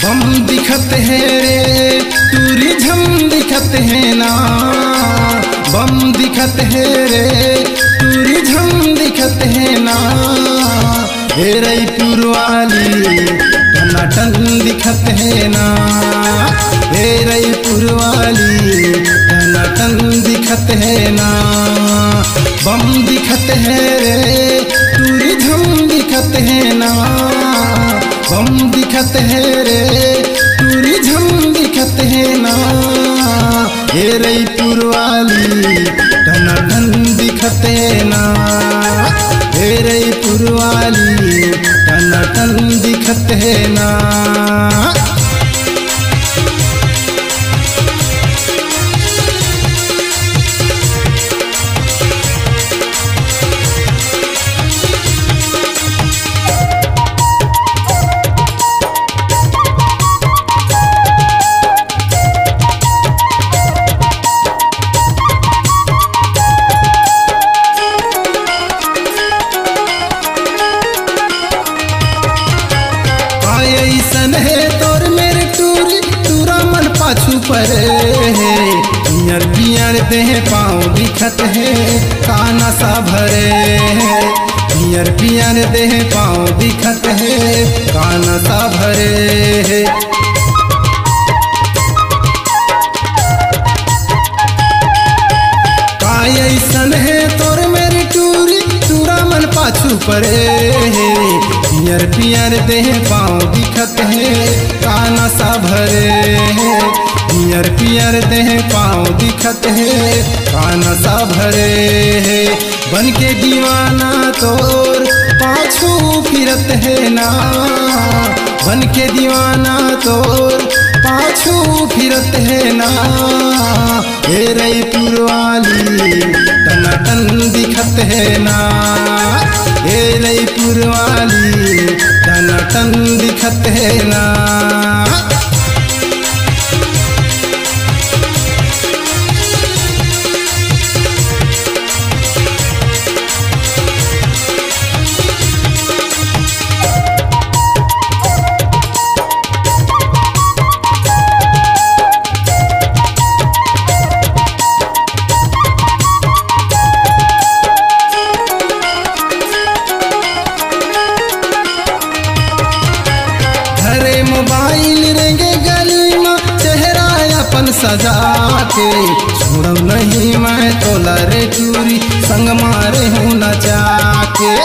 हम दिखत है रे टूरिज्म दिखत है ना, बम दिखत है रे टूरिज्म दिखत है ना। हे रायपुर वाली टनाटन दिखत है ना, हे रायपुर वाली टनाटन दिखत है ना। बम दिखत है रे टूरिज्म दिखत है ना, बम दिखत है रे टूरिज्म दिखत है ना। हे रायपुर वाली टनाटन दिखत है ना, हे रायपुर वाली टनाटन दिखत है ना। ऐसन है तोर मेरे टूरी टूरा मन पाछू परे है। पियर पियर देह पाँव दिखत है काना सा भरे है, पियर पियर देह पाँव दिखत है काना सा भरे है। ऐसन है तोर मेरी टूरी टूरा मन पाछू परे है। पियर पियर देह पाँव दिखत है काना सा भरे है, पियर पियर देह पाँव दिखत है काना सा भरे है। बन के दीवाना तोर पाछू फिरत है ना, बन के दीवाना तोर पाछू फिरत है ना। हे रायपुर वाली टनाटन दिखत है ना, हे रायपुर वाली टनाटन दिखत है ना। मोबाइल रेंगे गली में चेहरा अपन सजा के, छोड़ब नहीं मैं तोला रे चूरी संग मारे हूँ नचा के।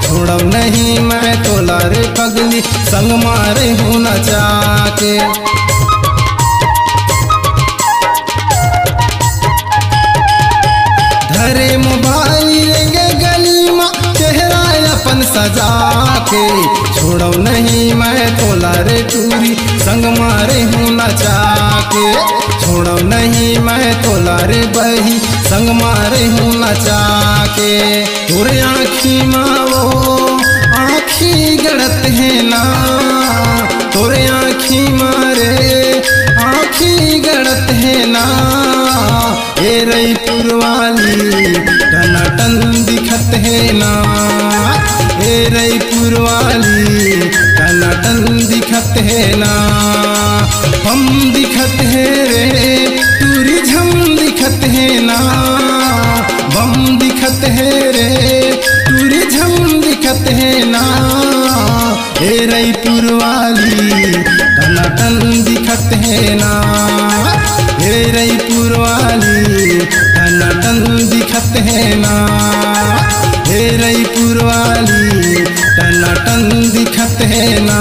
छोड़ब नहीं मैं तोला रे पगली संग मारे हूँ नचा के। धरे मोबाइल रेंगे गली में चेहरा अपन सजा के, छोड़ो नहीं मैं तोला रे टूरी संग मारे हूँ नचा के। छोड़ो नहीं मैं तोला रे बही संग मारे हूँ नचा के। तोरे आँखी माँ वो आँखी गड़त है ना, तोरे आँखी मारे आँखी गड़त है ना। हे रायपुर वाली टनाटन दिखत है ना, हे रायपुर वाली टनाटन दिखत है ना। बम दिखत है रे टूरिज्म दिखत है ना, बम दिखत है रे टूरिज्म दिखत है ना। हे रायपुर वाली टनाटन दिखत है ना, हे रायपुर वाली टनाटन दिखत है ना। हे रायपुर वाली टनाटन दिखत है ना,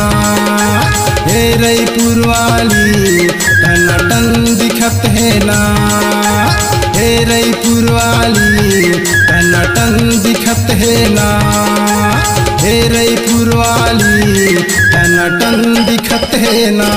हे रायपुर वाली टनाटन दिखत है ना। हे रायपुर वाली टनाटन दिखत है ना, हे रायपुर वाली टनाटन दिखत है ना।